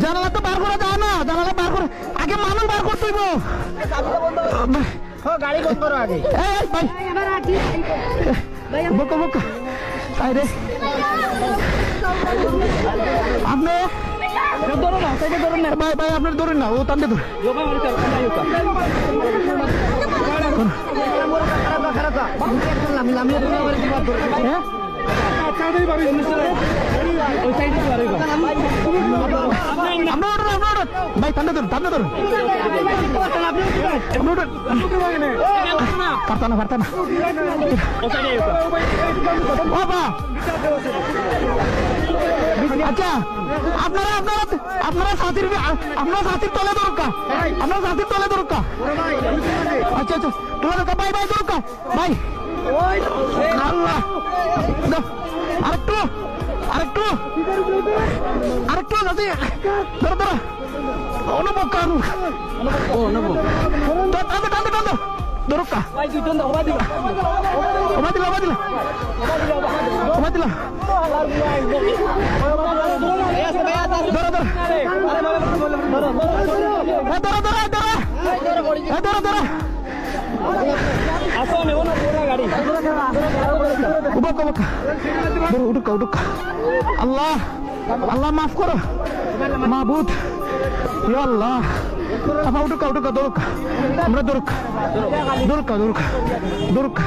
জানালা তো বার করা যায় না, জানালা বার করে আগে মানুষ বার করতে হইব। গাড়ি বন্ধ করো আগে। ভাই বকো বকো তাই রে আপনি ধরো না, সাইডে ধরুন না ভাই, ভাই আপনার ধরুন না, ও টানতে ধরুন। ভাই টানতে ধরুন, টানতে ধরুন, পারতা না, পারতা না। আচ্ছা আপনারা আপনারা আপনারা সাথীর তলে দরকার, আপনার সাথীর তলে দরকার। আচ্ছা আচ্ছা তোলা দরকার ভাই, ভাই দরকার ভাই। আল্লাহ আরেকটু আরেকটু আরেকটু আছে, ধরো ধরো অনুভব কারণ টানতে টানতে টানতে দরকা ওবা দিলা ওবা দিলা ওবা দিলা ধরো ধরো ধরো ধরো আল্লাহ আল্লাহ মাফ করো মাহবুদ, আল্লাহ উঠুকা উঠুকা দরকা আমরা দরকা দরকা দরকা দরকা